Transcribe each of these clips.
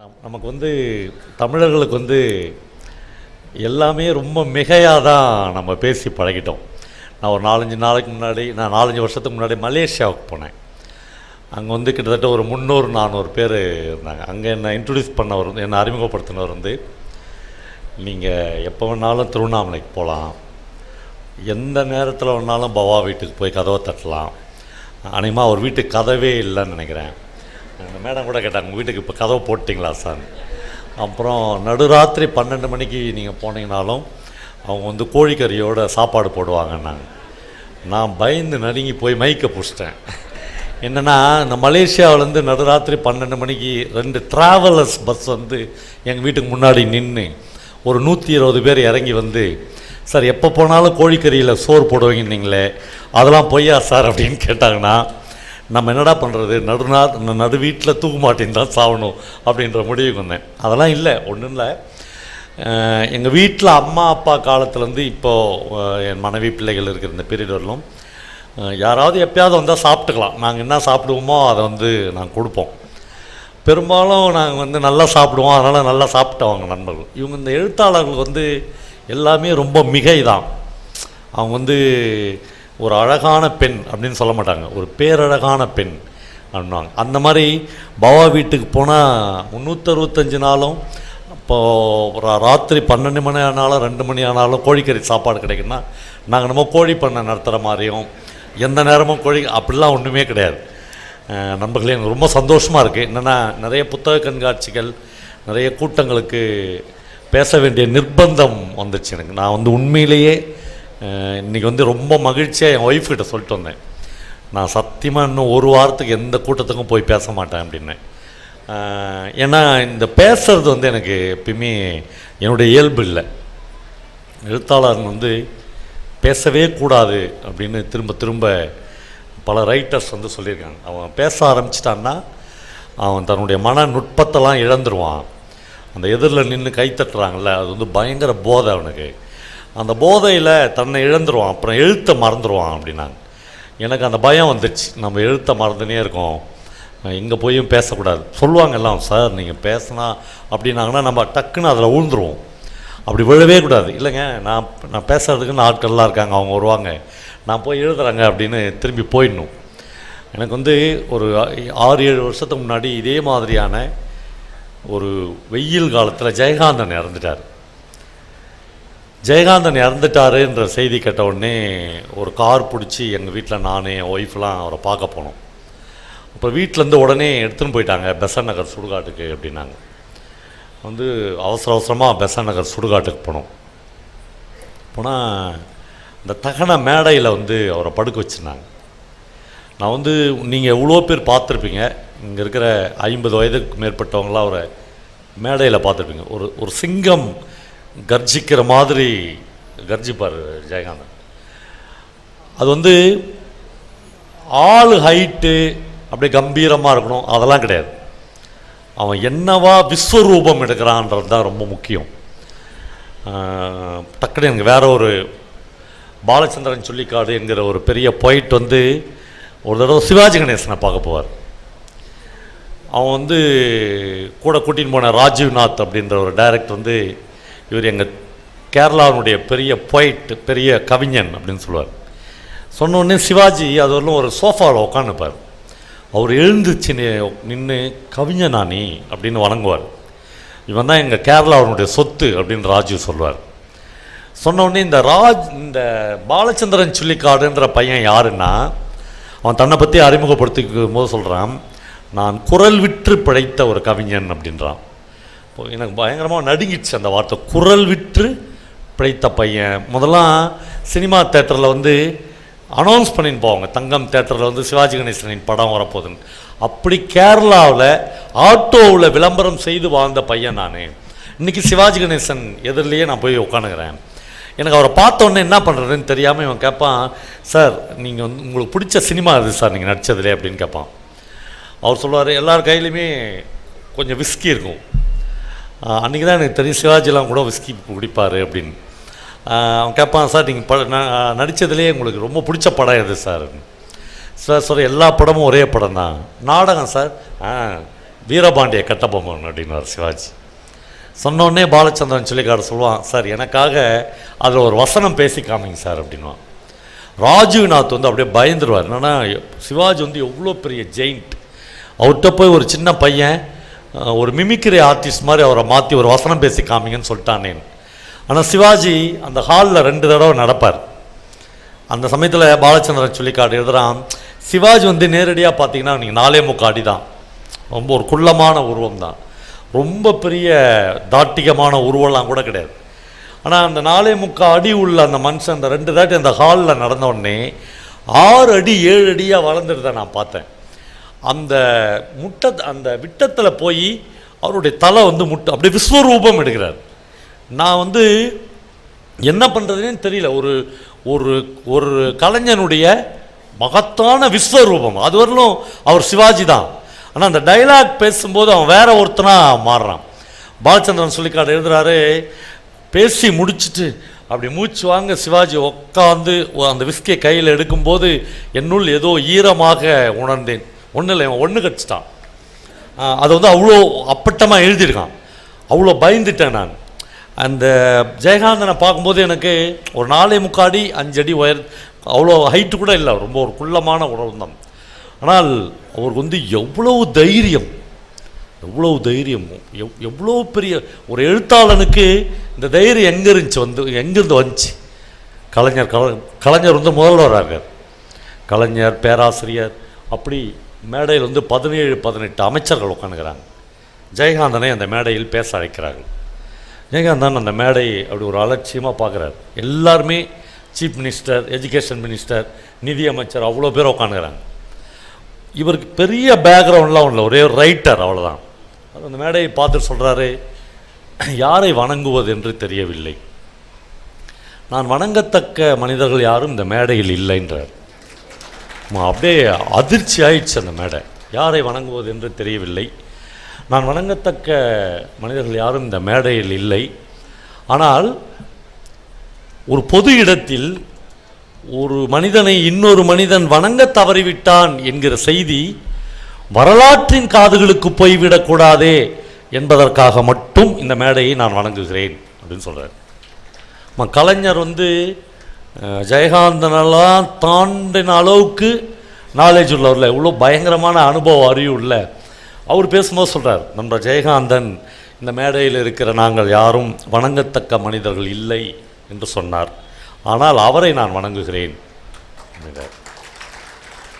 நமக்கு தமிழர்களுக்கு எல்லாமே ரொம்ப மிகையாக தான் நம்ம பேசி பழகிட்டோம். நான் ஒரு 4-5 வருஷத்துக்கு முன்னாடி மலேசியாவுக்கு போனேன். அங்கே கிட்டத்தட்ட ஒரு 300-400 பேர் இருந்தாங்க. அங்கே என்னை இன்ட்ரடியூஸ் பண்ணவர் என்னை அறிமுகப்படுத்தினவர் நீங்கள் எப்போ வேணாலும் திருவண்ணாமலைக்கு போகலாம், எந்த நேரத்தில் வேணாலும் பவா வீட்டுக்கு போய் கதவை தட்டலாம். அநேகமாக அவர் வீட்டுக்கு கதவே இல்லைன்னு நினைக்கிறேன். அந்த மேடம் கூட கேட்டாங்க, உங்கள் வீட்டுக்கு இப்போ கதவை போட்டிங்களா சார். அப்புறம் நடுராத்திரி 12 மணிக்கு நீங்கள் போனீங்கனாலும் அவங்க கோழிக்கறியோட சாப்பாடு போடுவாங்கன்னாங்க. நான் பயந்து நடுங்கி போய் மைக்கை பிடிச்சிட்டேன். என்னென்னா, இந்த மலேசியாவிலேருந்து நடுராத்திரி 12 மணிக்கு 2 ட்ராவலர்ஸ் பஸ் எங்கள் வீட்டுக்கு முன்னாடி நின்று ஒரு 120 பேர் இறங்கி சார் எப்போ போனாலும் கோழிக்கறியில் சோறு போடுவீங்கன்னீங்களே, அதெல்லாம் பொய்யா சார் அப்படின்னு கேட்டாங்கன்னா, நம்ம என்னடா பண்ணுறது, நடு வீட்டில் தூக்க மாட்டேன்னு தான் சாகணும் அப்படின்ற முடிவுக்கு வந்தேன். அதெல்லாம் இல்லை, ஒன்றும் இல்லை. எங்கள் வீட்டில் அம்மா அப்பா காலத்துலேருந்து இப்போது என் மனைவி பிள்ளைகள் இருக்கிற இந்த பீரியட் வரலும் யாராவது எப்போயாவது வந்தால் சாப்பிட்டுக்கலாம். நாங்கள் என்ன சாப்பிடுவோமோ அதை நாங்கள் கொடுப்போம். பெரும்பாலும் நாங்கள் நல்லா சாப்பிடுவோம், அதனால் நல்லா சாப்பிட்டவங்க நண்பர்கள். இவங்க இந்த எழுத்தாளர்களுக்கு எல்லாமே ரொம்ப மிகை தான். அவங்க ஒரு அழகான பெண் அப்படின்னு சொல்ல மாட்டாங்க, ஒரு பேரழகான பெண் அப்படின்வாங்க. அந்த மாதிரி பவா வீட்டுக்கு போனால் 365 நாளும் இப்போது ராத்திரி 12 மணி ஆனாலும் 2 மணி ஆனாலும் கோழிக்கறி சாப்பாடு கிடைக்குன்னா, நாங்கள் நம்ம கோழி பண்ணை நடத்துகிற மாதிரியும் எந்த நேரமும் கோழி அப்படிலாம் ஒன்றுமே கிடையாது. நண்பர்களே, எனக்கு ரொம்ப சந்தோஷமாக இருக்குது. என்னென்னா, நிறைய புத்தக கண்காட்சிகள், நிறைய கூட்டங்களுக்கு பேச வேண்டிய நிர்பந்தம் வந்துச்சு எனக்கு. நான் உண்மையிலேயே இன்றைக்கி ரொம்ப மகிழ்ச்சியாக என் ஒய்ஃப்கிட்ட சொல்லிட்டு வந்தேன், நான் சத்தியமாக இன்னும் ஒரு வாரத்துக்கு எந்த கூட்டத்துக்கும் போய் பேச மாட்டேன் அப்படின்னு. ஏன்னா இந்த பேசுகிறது எனக்கு எப்பயுமே என்னுடைய இயல்பு இல்லை. எழுத்தாளர் பேசவே கூடாது அப்படின்னு திரும்ப திரும்ப பல ரைட்டர்ஸ் சொல்லியிருக்காங்க. அவன் பேச ஆரம்பிச்சிட்டான்னா அவன் தன்னுடைய மன நுட்பத்தெல்லாம் இழந்துருவான். அந்த எதிரில் நின்று கைத்தட்டுறாங்கல்ல, அது பயங்கர போதை அவனுக்கு. அந்த போதையில் தன்னை இழந்துருவான், அப்புறம் எழுத்தை மறந்துடுவான் அப்படின்னாங்க. எனக்கு அந்த பயம் வந்துடுச்சு, நம்ம எழுத்தை மறந்துனே இருக்கோம், இங்கே போயும் பேசக்கூடாது சொல்லுவாங்க எல்லாம். சார் நீங்கள் பேசினா அப்படின்னாங்கன்னா நம்ம டக்குன்னு அதில் விழுந்துருவோம். அப்படி விழவே கூடாது. இல்லைங்க, நான் பேசுகிறதுக்குன்னு ஆட்கள்லாம் இருக்காங்க, அவங்க வருவாங்க, நான் போய் எழுதுறாங்க அப்படின்னு திரும்பி போயிடணும். எனக்கு ஒரு 6-7 வருஷத்துக்கு முன்னாடி இதே மாதிரியான ஒரு வெயில் காலத்தில் ஜெயகாந்தன் இறந்துட்டார். ஜெயகாந்தன் இறந்துட்டாருன்ற செய்தி கேட்ட உடனே ஒரு கார் பிடிச்சி எங்கள் வீட்டில் நான் என் ஒய்ஃப்லாம் அவரை பார்க்க போனோம். அப்போ வீட்டிலேருந்து உடனே எடுத்துன்னு போயிட்டாங்க பெசன்ட் நகர் சுடுகாட்டுக்கு அப்படின்னாங்க. அவசர அவசரமாக பெசன்ட் நகர் சுடுகாட்டுக்கு போனோம். போனால் இந்த தகன மேடையில் அவரை படுக்க வச்சுருந்தாங்க. நான் நீங்கள் எவ்வளோ பேர் பார்த்துருப்பீங்க, இங்கே இருக்கிற 50 வயதுக்கு மேற்பட்டவங்களாம் அவரை மேடையில் பார்த்துருப்பீங்க. ஒரு சிங்கம் கர்ஜிக்கிற மாதிரி கர்ஜிப்பார் ஜெயகாந்தன். அது ஆள் ஹைட்டு அப்படியே கம்பீரமாக இருக்கணும் அதெல்லாம் கிடையாது. அவன் என்னவா விஸ்வரூபம் எடுக்கிறான்றது தான் ரொம்ப முக்கியம். டக்குனு எனக்கு வேற ஒரு பாலச்சந்திரன் சொல்லிக்காடு என்கிற ஒரு பெரிய பொயிட் ஒரு தடவை சிவாஜி கணேசனை பார்க்க போவார். அவன் கூட கூட்டின்னு போன ராஜீவ்நாத் அப்படின்ற ஒரு டைரக்டர் இவர் எங்கள் கேரளாவுடைய பெரிய பொயிட், பெரிய கவிஞன் அப்படின்னு சொல்லுவார். சொன்னோடனே சிவாஜி அது வரலும் ஒரு சோஃபாவில் உட்காந்துப்பார். அவர் எழுந்துச்சு நின்று கவிஞனா நீ அப்படின்னு வணங்குவார். இவன் தான் எங்கள் கேரளாவுடைய சொத்து அப்படின்னு ராஜீவ் சொல்லுவார். சொன்னோடனே இந்த பாலச்சந்திரன் சொல்லிக்காடுன்ற பையன் யாருன்னா, அவன் தன்னை பற்றி அறிமுகப்படுத்திக்கும் போது சொல்கிறான், நான் குரல் விற்று பிழைத்த ஒரு கவிஞன் அப்படின்றான். இப்போ எனக்கு பயங்கரமாக நடுங்கிடுச்சு அந்த வார்த்தை, குரல் விற்று பிழைத்த பையன். முதல்லாம் சினிமா தேட்டரில் அனௌன்ஸ் பண்ணின்னு போவாங்க, தங்கம் தேட்டரில் சிவாஜி கணேசனின் படம் வரப்போகுதுன்னு. அப்படி கேரளாவில் ஆட்டோவில் விளம்பரம் செய்து வாழ்ந்த பையன் நான். இன்றைக்கி சிவாஜி கணேசன் எதிரிலேயே நான் போய் உட்காந்துக்கிறேன். எனக்கு அவரை பார்த்தோன்னே என்ன பண்ணுறதுன்னு தெரியாமல் இவன் கேட்பான், சார் நீங்கள் உங்களுக்கு பிடிச்ச சினிமா இது சார் நீங்கள் நடித்ததுலே அப்படின்னு கேட்பான். அவர் சொல்லுவார், எல்லார் கையிலையுமே கொஞ்சம் விஸ்கி இருக்கும். அன்றைக்கி தான் எனக்கு தெரியும் சிவாஜிலாம் கூட விஸ்கி குடிப்பார் அப்படின்னு. அவன் கேட்பான், சார் நீங்கள் நடித்ததுலேயே உங்களுக்கு ரொம்ப பிடிச்ச படம் எது சார்? சார் எல்லா படமும் ஒரே படம் தான். நாடகம் சார், வீரபாண்டிய கட்டபொம்மன் அப்படின்னார் சிவாஜி. சொன்னோடனே பாலச்சந்திரன் சொல்லிக்காடு சொல்லுவான், சார் எனக்காக அதில் ஒரு வசனம் பேசி காமிங்க சார் அப்படின்வான். ராஜீவ்நாத் வந்து அப்படியே பயந்துருவார். என்னென்னா சிவாஜி வந்து எவ்வளோ பெரிய ஜெயிண்ட், அவர்கிட்ட போய் ஒரு சின்ன பையன் ஒரு மிமிக்ரி ஆர்டிஸ்ட் மாதிரி அவரை மாற்றி ஒரு வசனம் பேசி காமிங்கன்னு சொல்லிட்டானேன்னு. ஆனால் சிவாஜி அந்த ஹாலில் 2 தடவை நடப்பார். அந்த சமயத்தில் பாலச்சந்திரன் சொல்லிக்காடு எழுதுகிறான், சிவாஜி வந்து நேரடியாக பார்த்தீங்கன்னா நீங்கள் 4.25 அடி தான், ரொம்ப ஒரு குள்ளமான உருவம் தான், ரொம்ப பெரிய தாட்டிகமான உருவெல்லாம் கூட கிடையாது. ஆனால் அந்த 4.25 அடி உள்ள அந்த மனுஷன் அந்த 2 தாட்டி அந்த ஹாலில் நடந்த உடனே 6 அடி 7 அடியாக வளர்ந்துருத நான் பார்த்தேன். அந்த அந்த விட்டத்தில் போய் அவருடைய தலை வந்து அப்படியே விஸ்வரூபம் எடுக்கிறார். நான் வந்து என்ன பண்ணுறதுன்னு தெரியல. ஒரு ஒரு ஒரு கலைஞனுடைய மகத்தான விஸ்வரூபம், அது வரலும் அவர் சிவாஜி தான். ஆனால் அந்த டைலாக் பேசும்போது அவன் வேற ஒருத்தனாக மாறுறான். பாலச்சந்திரன் சொல்லிக்காடு எழுதுகிறாரு, பேசி முடிச்சுட்டு அப்படி மூச்சு வாங்க சிவாஜி உட்காந்து அந்த விஸ்கியை கையில் எடுக்கும்போது என்னுள் ஏதோ ஈரமாக உணர்ந்தேன். ஒன்றும் இல்லை, ஒன்று கடிச்சிட்டான். அதை வந்து அவ்வளோ அப்பட்டமாக எழுதியிருக்கான். அவ்வளோ பயந்துட்டேன் நான். அந்த ஜெயகாந்தனை பார்க்கும்போது எனக்கு ஒரு 4.25 அடி 5 அடி உயர், அவ்வளோ ஹைட்டு கூட இல்லை, ரொம்ப ஒரு குள்ளமான உறவு தான். ஆனால் அவருக்கு வந்து எவ்வளவு தைரியம், எவ்வளோ பெரிய ஒரு எழுத்தாளனுக்கு இந்த தைரியம் எங்கேருந்து வந்துச்சு. கலைஞர் வந்து முதல்வராக, கலைஞர் பேராசிரியர், அப்படி மேடையில் வந்து 17-18 அமைச்சர்கள் உட்காந்துக்கிறாங்க. ஜெயகாந்தனை அந்த மேடையில் பேச அழைக்கிறார்கள். ஜெயகாந்தன் அந்த மேடை அப்படி ஒரு அலட்சியமாக பார்க்குறாரு. எல்லாருமே சீஃப் மினிஸ்டர், எஜுகேஷன் மினிஸ்டர், நிதியமைச்சர், அவ்வளோ பேர் உட்காந்துக்கிறாங்க. இவருக்கு பெரிய பேக்ரவுண்ட்லாம் ஒன்றும், ஒரே ஒரு ரைட்டர், அவ்வளோதான். அந்த மேடையை பார்த்துட்டு சொல்கிறாரு, யாரை வணங்குவது என்று தெரியவில்லை, நான் வணங்கத்தக்க மனிதர்கள் யாரும் இந்த மேடையில் இல்லைன்றார். அப்படியே அதிர்ச்சி ஆயிடுச்சு அந்த மேடை. யாரை வணங்குவது என்று தெரியவில்லை, நான் வணங்கத்தக்க மனிதர்கள் யாரும் இந்த மேடையில் இல்லை. ஆனால் ஒரு பொது இடத்தில் ஒரு மனிதனை இன்னொரு மனிதன் வணங்க தவறிவிட்டான் என்கிற செய்தி வரலாற்றின் காதுகளுக்கு போய்விடக்கூடாதே என்பதற்காக மட்டும் இந்த மேடையை நான் வணங்குகிறேன் அப்படின்னு சொல்கிறார். கலைஞர் வந்து ஜெயகாந்தனெல்லாம் தாண்டின அளவுக்கு நாலேஜ் உள்ளவரில், எவ்வளோ பயங்கரமான அனுபவ அறிவு உள்ள அவர் பேசும்போது சொல்கிறார், நம்ம ஜெயகாந்தன் இந்த மேடையில் இருக்கிற நாங்கள் யாரும் வணங்கத்தக்க மனிதர்கள் இல்லை என்று சொன்னார், ஆனால் அவரை நான் வணங்குகிறேன்.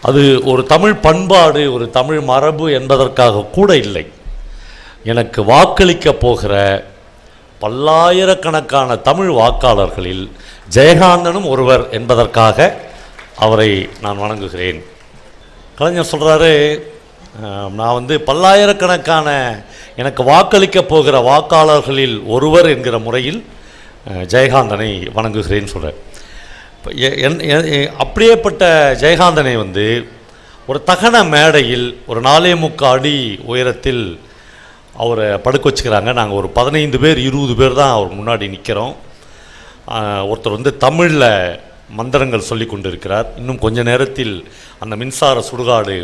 அது ஒரு தமிழ் பண்பாடு, ஒரு தமிழ் மரபு என்பதற்காக கூட இல்லை. எனக்கு வாக்களிக்க போகிற பல்லாயிரக்கணக்கான தமிழ் வாக்காளர்களில் ஜெயகாந்தனும் ஒருவர் என்பதற்காக அவரை நான் வணங்குகிறேன். கலைஞர் சொல்கிறாரு, நான் வந்து பல்லாயிரக்கணக்கான எனக்கு வாக்களிக்க போகிற வாக்காளர்களில் ஒருவர் என்கிற முறையில் ஜெயகாந்தனை வணங்குகிறேன்னு சொல்கிறார். அப்படியேப்பட்ட ஜெயகாந்தனை வந்து ஒரு தகன மேடையில் ஒரு 4.25 அடி உயரத்தில் அவரை படுக்க வச்சுக்கிறாங்க. நாங்கள் ஒரு 15 பேர் 20 பேர் தான் அவர் முன்னாடி நிற்கிறோம். ஒருத்தர் வந்து தமிழில் மந்திரங்கள் சொல்லி கொண்டு இருக்கிறார். இன்னும் கொஞ்ச நேரத்தில் அந்த மின்சார சுடுகாடு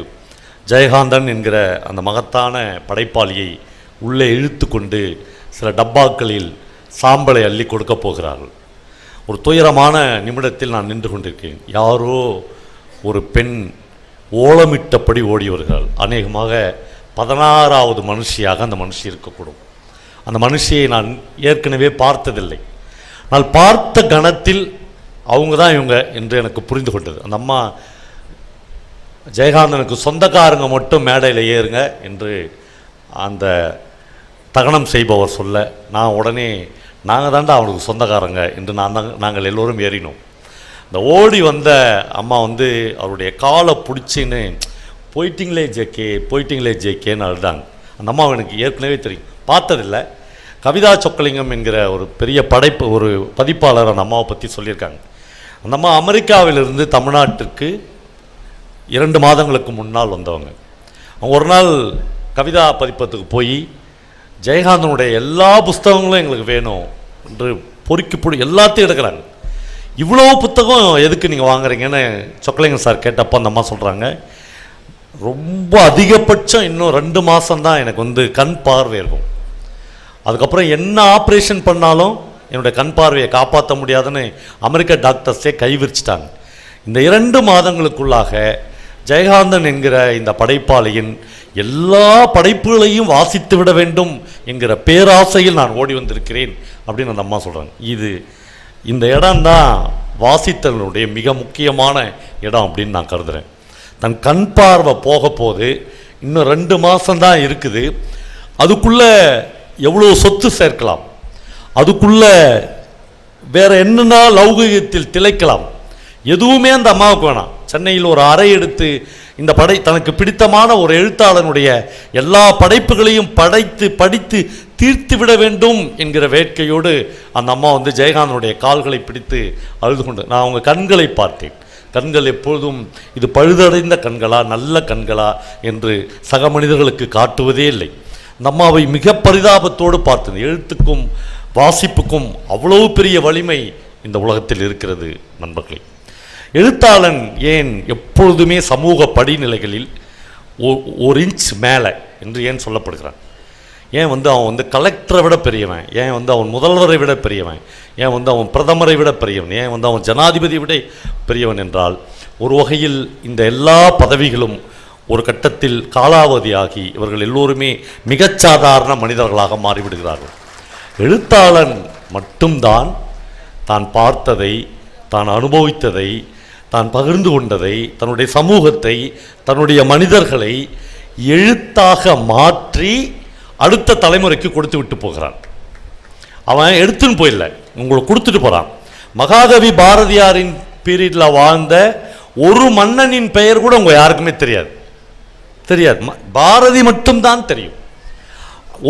ஜெயகாந்தன் என்கிற அந்த மகத்தான படைப்பாளியை உள்ளே இழுத்து கொண்டு சில டப்பாக்களில் சாம்பலை அள்ளி கொடுக்க போகிறார்கள். ஒரு துயரமான நிமிடத்தில் நான் நின்று கொண்டிருக்கேன். யாரோ ஒரு பெண் ஓலமிட்டபடி ஓடி வருகிறாள். அநேகமாக 16வது மனுஷியாக அந்த மனுஷி இருக்கக்கூடும். அந்த மனுஷியை நான் ஏற்கனவே பார்த்ததில்லை. நான் பார்த்த கணத்தில் அவங்க தான் இவங்க என்று எனக்கு புரிந்து கொண்டது. அந்த அம்மா, ஜெயகாந்தனுக்கு சொந்தக்காரங்க மட்டும் மேடையில் ஏறுங்க என்று அந்த தகனம் செய்பவர் சொல்ல, நான் உடனே நாங்கள் தாண்டா அவனுக்கு சொந்தக்காரங்க என்று நாங்கள் எல்லோரும் ஏறினோம். இந்த ஓடி வந்த அம்மா வந்து அவருடைய காலை பிடிச்சின்னு போயிட்டிங்களே ஜேக்கேன்னு அழுதாங்க. அந்த அம்மா எனக்கு ஏற்கனவே தெரியும், பார்த்ததில்லை. கவிதா சொக்கலிங்கம் என்கிற ஒரு பெரிய ஒரு பதிப்பாளர் அந்த அம்மாவை பற்றி சொல்லியிருக்காங்க. அந்த அம்மா அமெரிக்காவிலிருந்து தமிழ்நாட்டிற்கு 2 மாதங்களுக்கு முன்னால் வந்தவங்க. அவங்க ஒரு நாள் கவிதா பதிப்பத்துக்கு போய் ஜெயகாந்தனுடைய எல்லா புஸ்தகங்களும் எங்களுக்கு வேணும் என்று பொறுக்கி எல்லாத்தையும் எடுக்கிறாங்க. இவ்வளோ புத்தகம் எதுக்கு நீங்கள் வாங்குறீங்கன்னு சொக்கலிங்கம் சார் கேட்டப்போ அந்த அம்மா சொல்கிறாங்க, ரொம்ப அதிகபட்சம் இன்னும் 2 மாதம்தான் எனக்கு வந்து கண் பார்வை இருக்கும். அதுக்கப்புறம் என்ன ஆப்ரேஷன் பண்ணாலும் என்னுடைய கண் பார்வையை காப்பாற்ற முடியாதுன்னு அமெரிக்க டாக்டர்ஸே கைவிரிச்சிட்டாங்க. இந்த 2 மாதங்களுக்குள்ளாக ஜெயகாந்தன் என்கிற இந்த படைப்பாளியின் எல்லா படைப்புகளையும் வாசித்து விட வேண்டும் என்கிற பேராசையில் நான் ஓடி வந்திருக்கிறேன் அப்படின்னு அந்த அம்மா சொல்கிறாங்க. இந்த இடம்தான் வாசித்தலுடைய மிக முக்கியமான இடம் அப்படின்னு நான் கருதுகிறேன். தன் கண் பார்வை போக போது இன்னும் 2 மாதம்தான் இருக்குது. அதுக்குள்ளே எவ்வளோ சொத்து சேர்க்கலாம், அதுக்குள்ளே வேற என்னென்ன லௌகிகத்தில் திளைக்கலாம், எதுவுமே அந்த அம்மாவுக்கு வேணாம். சென்னையில் ஒரு அறை எடுத்து இந்த தனக்கு பிடித்தமான ஒரு எழுத்தாளனுடைய எல்லா படைப்புகளையும் படித்து தீர்த்து விட வேண்டும் என்கிற வேட்கையோடு அந்த அம்மா வந்து ஜெயகாந்தனுடைய கால்களை பிடித்து அழுது கொண்டு, நான் அவங்க கண்களை பார்த்தேன். கண்கள் எப்பொழுதும் இது பழுதடைந்த கண்களா நல்ல கண்களா என்று சக மனிதர்களுக்கு காட்டுவதே இல்லை. அந்த அம்மாவை மிக பரிதாபத்தோடு பார்த்தது. எழுத்துக்கும் வாசிப்புக்கும் அவ்வளவு பெரிய வலிமை இந்த உலகத்தில் இருக்கிறது நண்பர்களே. எழுத்தாளன் ஏன் எப்பொழுதுமே சமூக படிநிலைகளில் 1 இன்ச் மேலே என்று ஏன் சொல்லப்படுகிறான்? ஏன் வந்து அவன் வந்து கலெக்டரை விட பெரியவன், ஏன் வந்து அவன் முதல்வரை விட பெரியவன், ஏன் வந்து அவன் பிரதமரை விட பெரியவன், ஏன் வந்து அவன் ஜனாதிபதியை விட பெரியவன் என்றால், ஒரு வகையில் இந்த எல்லா பதவிகளும் ஒரு கட்டத்தில் காலாவதியாகி இவர்கள் எல்லோருமே மிகச்சாதாரண மனிதர்களாக மாறிவிடுகிறார்கள். எழுத்தாளன் மட்டும்தான் தான் பார்த்ததை, தான் அனுபவித்ததை, தான் பகிர்ந்து கொண்டதை, தன்னுடைய சமூகத்தை, தன்னுடைய மனிதர்களை எழுத்தாக மாற்றி அடுத்த தலைமுறைக்கு கொடுத்து விட்டு போகிறான். அவன் எடுத்துன்னு போயிடல, உங்களுக்கு கொடுத்துட்டு போகிறான். மகாகவி பாரதியாரின் பீரியடில் வாழ்ந்த ஒரு மன்னனின் பெயர் கூட உங்கள் யாருக்குமே தெரியாது. பாரதி மட்டும்தான் தெரியும்.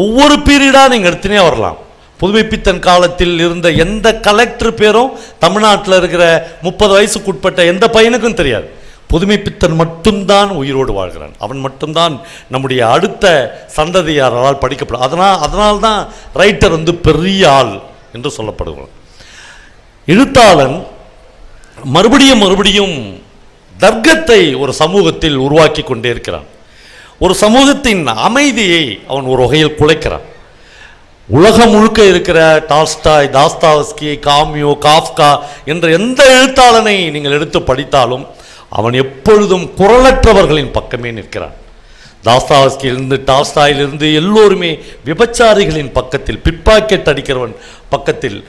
ஒவ்வொரு பீரியடாக நீங்கள் எடுத்துனே வரலாம். புதுமைப்பித்தன் காலத்தில் இருந்த எந்த கலெக்டர் பேரும் தமிழ்நாட்டில் இருக்கிற 30 வயசுக்குட்பட்ட எந்த பையனுக்கும் தெரியாது. புதுமைப்பித்தன் மட்டும்தான் உயிரோடு வாழ்கிறான். அவன் மட்டும்தான் நம்முடைய அடுத்த சந்ததியாரால் படிக்கப்படும். அதனால்தான் ரைட்டர் வந்து பெரிய ஆள் என்று சொல்லப்படுவான். எழுத்தாளன் மறுபடியும் தர்க்கத்தை ஒரு சமூகத்தில் உருவாக்கி கொண்டே இருக்கிறான். ஒரு சமூகத்தின் அமைதியை அவன் ஒரு வகையில் குலைக்கிறான். உலகம் முழுக்க இருக்கிற டால்ஸ்டாய், தாஸ்தாவஸ்கி, காமியோ, காஃப்கா என்ற எந்த எழுத்தாளனை நீங்கள் எடுத்து படித்தாலும் அவன் எப்பொழுதும் குரலற்றவர்களின் பக்கமே நிற்கிறான். தாஸ்தாவஸ்கியிலிருந்து டால்ஸ்டாயிலிருந்து எல்லோருமே விபச்சாரிகளின் பக்கத்தில், பிட்பாக்கெட் அடிக்கிறவன் பக்கத்தில்,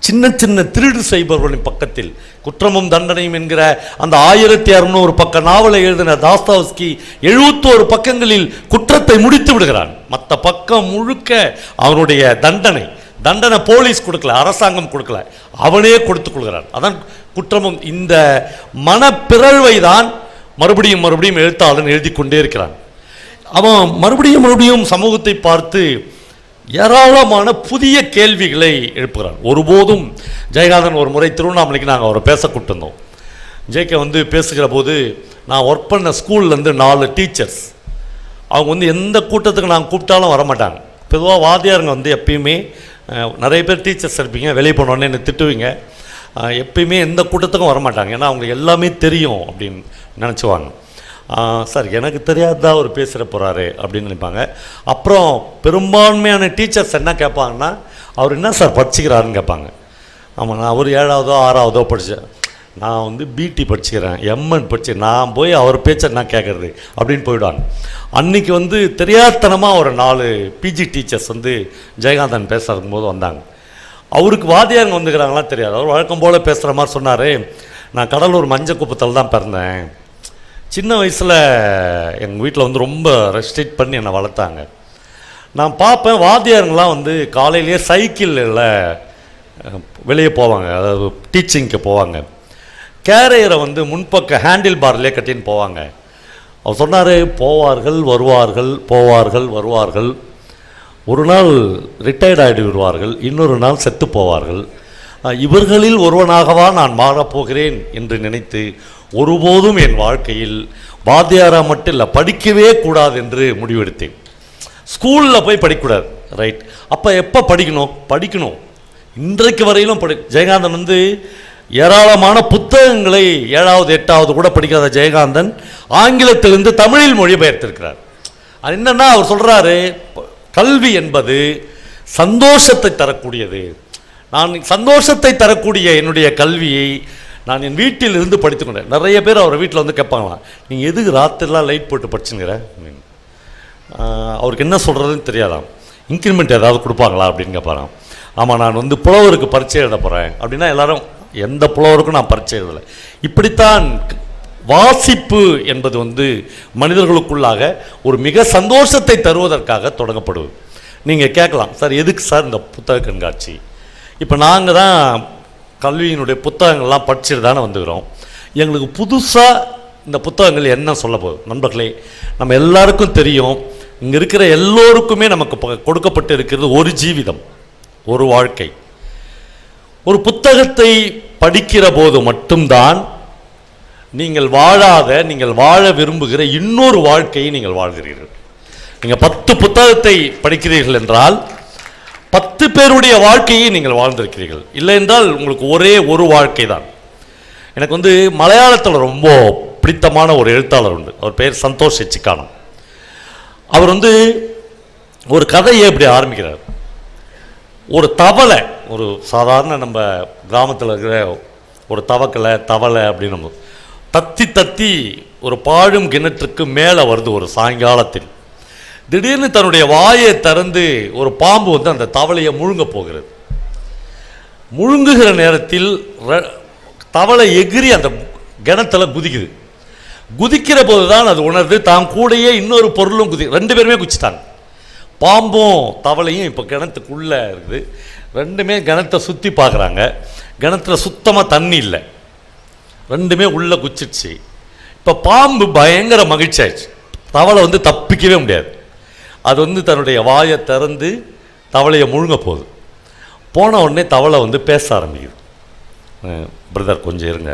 சின்ன சின்ன திருடு செய்பவர்களின் பக்கத்தில், குற்றமும் தண்டனையும் என்கிற அந்த 1600 பக்க நாவலை எழுதின தாஸ்தாவஸ்கி 71 பக்கங்களில் குற்றத்தை முடித்து விடுகிறான். மற்ற பக்கம் முழுக்க அவனுடைய தண்டனை போலீஸ் கொடுக்கல, அரசாங்கம் கொடுக்கல, அவனே கொடுத்துக் கொள்கிறான். அதான் குற்றமும். இந்த மனப்பிறழ்வை தான் மறுபடியும் எழுத்தாளன் எழுதி கொண்டே இருக்கிறான். அவன் மறுபடியும் சமூகத்தை பார்த்து ஏராளமான புதிய கேள்விகளை எழுப்புகிறான். ஒருபோதும் ஜெயகாந்தன் ஒரு முறை திருவண்ணாமலைக்கு நாங்கள் அவரை பேச கூட்டிருந்தோம். ஜேகே வந்து பேசுகிற போது, நான் ஒர்க் பண்ண ஸ்கூல்லேருந்து 4 டீச்சர்ஸ், அவங்க வந்து எந்த கூட்டத்துக்கு நாங்கள் கூப்பிட்டாலும் வரமாட்டாங்க. பொதுவாக வாத்தியாருங்க வந்து எப்பயுமே, நிறைய பேர் டீச்சர்ஸ் இருப்பீங்க, வெளியே போனோடனே என்னை திட்டுவீங்க, எப்பயுமே எந்த கூட்டத்துக்கும் வரமாட்டாங்க. ஏன்னா அவங்களுக்கு எல்லாமே தெரியும் அப்படின்னு நினச்சிவாங்க. சார் எனக்கு தெரியாததா அவர் பேசுகிற போகிறாரு அப்படின்னு நினைப்பாங்க. அப்புறம் பெரும்பான்மையான டீச்சர்ஸ் என்ன கேட்பாங்கன்னா, அவர் என்ன சார் படிச்சுக்கிறாருன்னு கேட்பாங்க. ஆமாம், நான் ஒரு 7ஆவதோ 6ஆவதோ படித்தேன், நான் வந்து பிடி படிச்சுக்கிறேன், எம்என் படித்தேன், நான் போய் அவர் பேச்சை நான் கேட்குறது அப்படின்னு போயிடுவாங்க. அன்றைக்கி வந்து தெரியாதனமாக ஒரு 4 பிஜி டீச்சர்ஸ் வந்து ஜெயகாந்தன் பேசுகிறதுக்கு போது வந்தாங்க. அவருக்கு வாத்தியாருங்க வந்துக்கிறாங்களாம் தெரியாது. அவர் வழக்கம் போல் பேசுகிற மாதிரி சொன்னார், நான் கடலூர் மஞ்சக்குப்பத்தில் தான் பிறந்தேன், சின்ன வயசில் எங்கள் வீட்டில் வந்து ரொம்ப ரெஸ்ட்ரிக்ட் பண்ணி என்னை வளர்த்தாங்க. நான் பார்ப்பேன் வாத்தியாருங்களாம் வந்து காலையிலேயே சைக்கிளில் வெளியே போவாங்க, அதாவது டீச்சிங்க்கு போவாங்க, கேரியரை வந்து முன்பக்க ஹேண்டில் பார்லேயே கட்டின்னு போவாங்க. அவர் சொன்னார், போவார்கள் வருவார்கள், ஒரு நாள் ரிட்டையர்ட் ஆகிட்டு விடுவார்கள், இன்னொரு நாள் செத்து போவார்கள், இவர்களில் ஒருவனாகவா நான் மாறப்போகிறேன் என்று நினைத்து ஒருபோதும் என் வாழ்க்கையில் வாத்தியாரா மட்டும் இல்லை, படிக்கவே கூடாது என்று முடிவெடுத்தேன். ஸ்கூலில் போய் படிக்கக்கூடாது, ரைட். அப்போ எப்போ படிக்கணும்? இன்றைக்கு வரையிலும் ஜெயகாந்தன் வந்து ஏராளமான புத்தகங்களை 7வது 8வது கூட படிக்காத ஜெயகாந்தன் ஆங்கிலத்திலிருந்து தமிழில் மொழிபெயர்த்திருக்கிறார். அது என்னன்னா, அவர் சொல்கிறாரு, கல்வி என்பது சந்தோஷத்தை தரக்கூடியது. நான் சந்தோஷத்தை தரக்கூடிய என்னுடைய கல்வியை நான் என் வீட்டில் இருந்து படித்துக்கொண்டேன். நிறைய பேர் அவர் வீட்டில் வந்து கேட்பாங்களாம், நீங்கள் எதுக்கு ராத்திரிலாம் லைட் போட்டு படிச்சுங்கிற? அவருக்கு என்ன சொல்கிறதுன்னு தெரியாதாம். இன்க்ரிமெண்ட் ஏதாவது கொடுப்பாங்களா அப்படின்னு கேட்பாராம். ஆமாம், நான் வந்து புலவருக்கு பரீட்சை எழுத போகிறேன் அப்படின்னா எல்லாரும் எந்த புலவருக்கும் நான் பரீட்சை எழுதலை. இப்படித்தான் வாசிப்பு என்பது வந்து மனிதர்களுக்குள்ளாக ஒரு மிக சந்தோஷத்தை தருவதற்காக தொடங்கப்படுவது. நீங்கள் கேட்கலாம், சார் எதுக்கு சார் இந்த புத்தக கண்காட்சி? இப்போ நாங்கள் தான் கல்வியினுடைய புத்தகங்கள்லாம் படிச்சுட்டு தானே வந்துக்கிறோம். எங்களுக்கு புதுசாக இந்த புத்தகங்கள் என்ன சொல்ல போகுது? நண்பர்களே, நம்ம எல்லாருக்கும் தெரியும், இங்கே இருக்கிற எல்லோருக்குமே நமக்கு கொடுக்கப்பட்டு இருக்கிறது ஒரு ஜீவிதம், ஒரு வாழ்க்கை. ஒரு புத்தகத்தை படிக்கிற போது மட்டும்தான் நீங்கள் நீங்கள் வாழ விரும்புகிற இன்னொரு வாழ்க்கையை நீங்கள் வாழ்கிறீர்கள். நீங்கள் 10 புத்தகத்தை படிக்கிறீர்கள் என்றால் 10 பேருடைய வாழ்க்கையை நீங்கள் வாழ்ந்திருக்கிறீர்கள். இல்லை என்றால் உங்களுக்கு ஒரே ஒரு வாழ்க்கை தான். எனக்கு வந்து மலையாளத்தில் ரொம்ப பிடித்தமான ஒரு எழுத்தாளர் உண்டு. அவர் பேர் சந்தோஷ் எச்சிக்கானம். அவர் வந்து ஒரு கதையை எப்படி ஆரம்பிக்கிறார். ஒரு தவளை, ஒரு சாதாரண நம்ம கிராமத்தில் இருக்கிற ஒரு தவளை அப்படின்னு நம்ம தத்தி தத்தி ஒரு பாழும் கிணற்றுக்கு மேலே வருது ஒரு சாயங்காலத்தில். திடீர்னு தன்னுடைய வாயை திறந்து ஒரு பாம்பு வந்து அந்த தவளையை முழுங்க போகிறது. முழுங்குகிற நேரத்தில் தவளை எகிரி அந்த கிணத்துல குதிக்குது. குதிக்கிற போது தான் அது உணர்ந்து தான் கூடையே இன்னொரு பொருளும் 2 பேருமே குதிச்சிட்டாங்க. பாம்பும் தவளையும் இப்போ கிணத்துக்குள்ளே இருக்குது. 2மே கிணத்தை சுற்றி பார்க்குறாங்க. கிணத்துல சுத்தமாக தண்ணி இல்லை, 2மே உள்ளே குச்சிடுச்சு. இப்போ பாம்பு பயங்கர மகிழ்ச்சி ஆயிடுச்சு. தவளை வந்து தப்பிக்கவே முடியாது. அது வந்து தன்னுடைய வாயை திறந்து தவளையை முழுங்க போகுது. போன உடனே தவளை வந்து பேச ஆரம்பிக்குது. பிரதர் கொஞ்சம் இருங்க.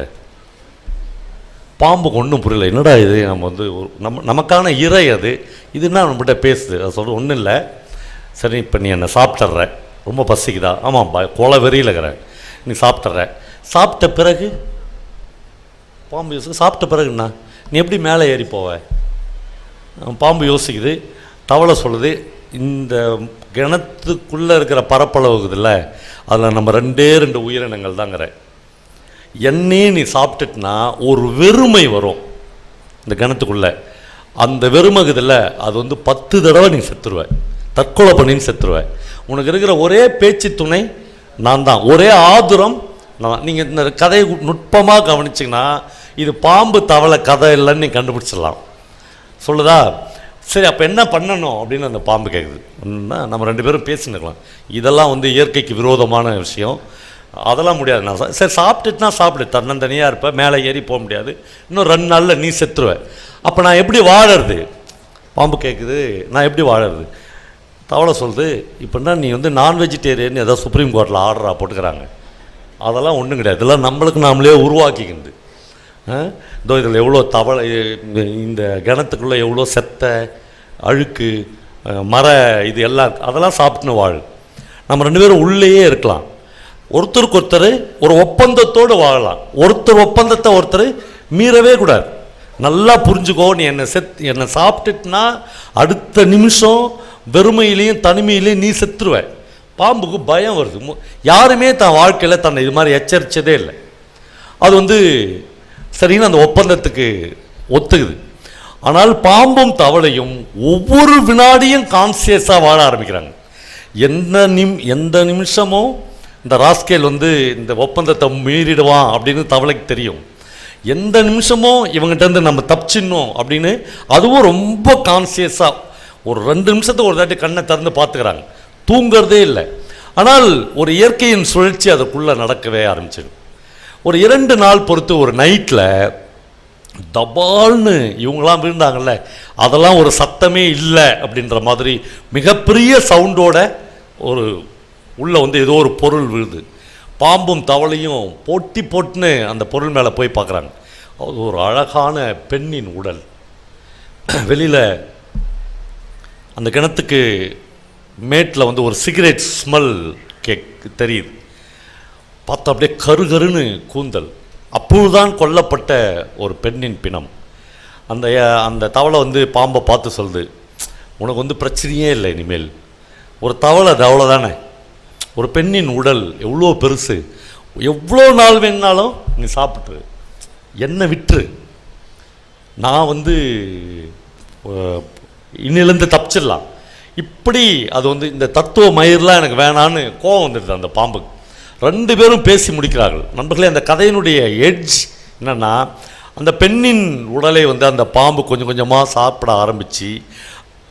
பாம்புக்கு ஒன்றும் புரியல, என்னடா இது, நம்ம வந்து நமக்கான இறை அது, இதுன்னா நம்மகிட்ட பேசுது. அது சொல்கிற ஒன்றும் இல்லை, சரி இப்போ நீ என்னை சாப்பிட்ற, ரொம்ப பசிக்குதா? ஆமாம், கொலை வெறியில் இருக்கிறேன், நீ சாப்பிட்ற. சாப்பிட்ட பிறகு பாம்பு யோசிக்கு, சாப்பிட்ட பிறகுண்ணா நீ எப்படி மேலே ஏறி போவ? பாம்பு யோசிக்குது. தவளை சொல்லுது, இந்த கிணத்துக்குள்ளே இருக்கிற பரப்பளவுக்குதில்ல, அதில் நம்ம 2 உயிரினங்கள் தாங்கிற. என்னையே நீ சாப்பிட்டுட்டுனா ஒரு வெறுமை வரும் இந்த கிணத்துக்குள்ளே. அந்த வெறுமைக்குதில்ல, அது வந்து 10 தடவை நீ செத்துருவேன், தற்கொலை பண்ணின்னு செத்துருவேன். உனக்கு இருக்கிற ஒரே பேச்சு துணை நான் தான், ஒரே ஆதுரம் நான். நீங்கள் இந்த கதையை நுட்பமாக கவனிச்சிங்கன்னா இது பாம்பு தவளை கதை இல்லைன்னு நீ கண்டுபிடிச்சிடலாம். சொல்லுதா? சரி, அப்போ என்ன பண்ணணும் அப்படின்னு அந்த பாம்பு கேட்குது. நம்ம 2 பேரும் பேசினுக்கலாம், இதெல்லாம் வந்து இயற்கைக்கு விரோதமான விஷயம், அதெல்லாம் முடியாது. நான் சரி சாப்பிட்டுட்டுனா சாப்பிடு, தன்னந்தனியாக இருப்பேன், மேலே ஏறி போக முடியாது, இன்னும் 2 நாளில் நீ செத்துருவேன். அப்போ நான் எப்படி வாழறது? பாம்பு கேட்குது, நான் எப்படி வாழறது? தவளை சொல்லுது, இப்போனா நீ வந்து நான் வெஜிடேரியன் ஏதோ சுப்ரீம் கோர்ட்டில் ஆர்டராக போட்டுக்கிறாங்க, அதெல்லாம் ஒன்றும் கிடையாது, இதெல்லாம் நம்மளுக்கு நாமளே உருவாக்கிக்கிது. இதோ இதில் எவ்வளோ தவளை, இந்த கிணத்துக்குள்ளே எவ்வளோ செத்த அழுக்கு இது எல்லாம், அதெல்லாம் சாப்பிட்டுன்னு வாழு. நம்ம 2 பேரும் உள்ளேயே இருக்கலாம், ஒருத்தருக்கு ஒருத்தர் ஒரு ஒப்பந்தத்தோடு வாழலாம். ஒருத்தர் ஒப்பந்தத்தை ஒருத்தர் மீறவே கூடாது. நல்லா புரிஞ்சுக்கோ, நீ என்னை சாப்பிட்டுட்டுனா அடுத்த நிமிஷம் வெறுமையிலையும் தனிமையிலையும் நீ செத்துருவ. பாம்புக்கு பயம் வருது. யாருமே தன் வாழ்க்கையில் தன்னை இது மாதிரி எச்சரித்ததே இல்லை. அது வந்து சரின்னு அந்த ஒப்பந்தத்துக்கு ஒத்துக்குது. ஆனால் பாம்பும் தவளையும் ஒவ்வொரு வினாடியும் கான்சியஸாக வாழ ஆரம்பிக்கிறாங்க. எந்த நிமிஷமும் இந்த ராஸ்கேல் வந்து இந்த ஒப்பந்தத்தை மீறிடுவான் அப்படின்னு தவளைக்கு தெரியும். எந்த நிமிஷமும் இவங்ககிட்டருந்து நம்ம தப்பிச்சிடணும் அப்படின்னு அதுவும் ரொம்ப கான்சியஸாக ஒரு 2 நிமிஷத்துக்கு ஒரு தாட்டி கண்ணை திறந்து பார்த்துக்கிறாங்க, தூங்கிறதே இல்லை. ஆனால் ஒரு இயற்கையின் சுழற்சி அதுக்குள்ளே நடக்கவே ஆரம்பிச்சிடும். ஒரு 2 நாள் பொறுத்து ஒரு நைட்டில் தபால்னு இவங்களாம் விழுந்தாங்கல்ல, அதெல்லாம் ஒரு சத்தமே இல்லை அப்படின்ற மாதிரி மிகப்பெரிய சவுண்டோட ஒரு உள்ளே வந்து ஏதோ ஒரு பொருள் விழுது. பாம்பும் தவளையும் போட்டுன்னு அந்த பொருள் மேலே போய் பார்க்குறாங்க. அது ஒரு அழகான பெண்ணின் உடல். வெளியில் அந்த கிணத்துக்கு மேட்டில் வந்து ஒரு சிகரெட் ஸ்மெல் தெரியுது. பார்த்தா அப்படியே கருகருன்னு கூந்தல். அப்பொழுதுதான் கொல்லப்பட்ட ஒரு பெண்ணின் பிணம். அந்த அந்த தவளை வந்து பாம்பை பார்த்து சொல்லுது, உனக்கு வந்து பிரச்சனையே இல்லை இனிமேல். ஒரு தவளை தானே, ஒரு பெண்ணின் உடல் எவ்வளோ பெருசு, எவ்வளோ நாள் வேணுனாலும் நீ சாப்பிட்ரு, என்னை விட்டுரு, நான் வந்து இன்னிலேருந்து தப்பிச்சிடலாம். இப்படி அது வந்து இந்த தத்துவ மயிரெலாம் எனக்கு வேணான்னு கோபம் வந்துடுது அந்த பாம்புக்கு. 2 பேரும் பேசி முடிக்கிறார்கள். நண்பர்களே, அந்த கதையினுடைய எட்ஜ் என்னென்னா, அந்த பெண்ணின் உடலை வந்து அந்த பாம்பு கொஞ்சம் கொஞ்சமாக சாப்பிட ஆரம்பித்து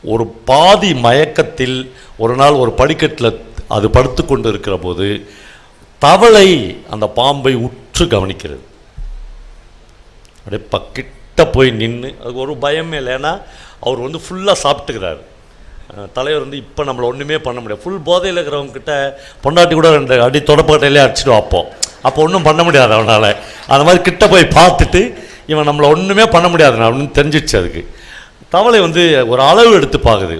ஒரு பாதி மயக்கத்தில் ஒரு நாள் ஒரு படிக்கட்டில் அது படுத்து கொண்டு இருக்கிற போது தவளை அந்த பாம்பை உற்று கவனிக்கிறது. அப்படியே கிட்ட போய் நின்று, அதுக்கு ஒரு பயமே இல்லை. ஏன்னா அவர் வந்து ஃபுல்லாக சாப்பிட்டுக்கிறார். தலைவர் வந்து இப்போ நம்மளை ஒன்றுமே பண்ண முடியாது. ஃபுல் போதையில் இருக்கிறவங்கக்கிட்ட பொண்டாட்டி கூட 2 அடி தொடப்பக்கட்டையிலே அடிச்சுட்டு அப்போ ஒன்றும் பண்ண முடியாது அவனால். அந்த மாதிரி கிட்ட போய் பார்த்துட்டு இவன் நம்மளை ஒன்றுமே பண்ண முடியாது அப்படின்னு தெரிஞ்சிடுச்சு. அதுக்கு தவளை வந்து ஒரு அளவு எடுத்து பார்க்குது.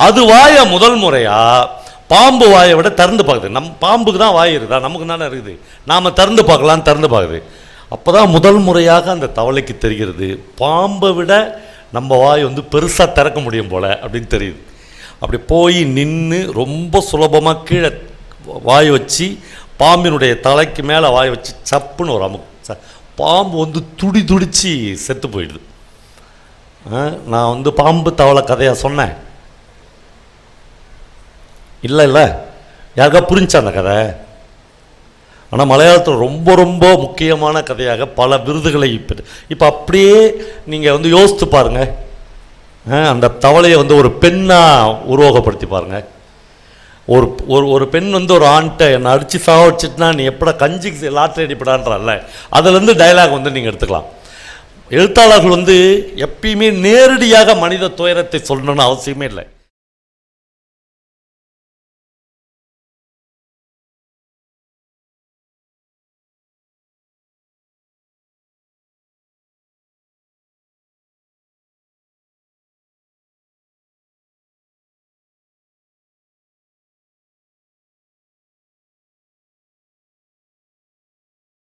அது வாயை முதல் முறையாக பாம்பு வாயை விட திறந்து பார்க்குது. பாம்புக்கு தான் வாய் இருக்குதா, நமக்கு தானே இருக்குது, நாம் திறந்து பார்க்கலான்னு திறந்து பார்க்குது. அப்போ தான் முதல் முறையாக அந்த தவளைக்கு தெரிகிறது, பாம்பை விட நம்ம வாய் வந்து பெருசாக திறக்க முடியும் போல் அப்படின்னு தெரியுது. அப்படி போய் நின்று ரொம்ப சுலபமாக கீழே வாய் வச்சு பாம்பினுடைய தலைக்கு மேலே வாய் வச்சு சப்புன்னு ஒரு பாம்பு வந்து துடிச்சு செத்து போயிடுது. நான் வந்து பாம்பு தவளை கதையாக சொன்னேன் இல்லை, யாருக்கா புரிஞ்சா அந்த கதை? ஆனால் மலையாளத்தில் ரொம்ப ரொம்ப முக்கியமான கதையாக பல விருதுகளை இப்போ அப்படியே நீங்கள் வந்து யோசித்து பாருங்கள். அந்த தவளையை வந்து ஒரு பெண்ணாக உருவகப்படுத்தி பாருங்கள். ஒரு ஒரு பெண் வந்து ஒரு ஆண்கிட்ட என்னை அடித்து சாவடிச்சிட்டுனா நீ எப்படா கஞ்சிக்கு லாட்டரி அடிப்படான்றல்ல, அதுலேருந்து டைலாக் வந்து நீங்கள் எடுத்துக்கலாம். எழுத்தாளர்கள் வந்து எப்பயுமே நேரடியாக மனித துயரத்தை சொல்லணும்னு அவசியமே இல்லை.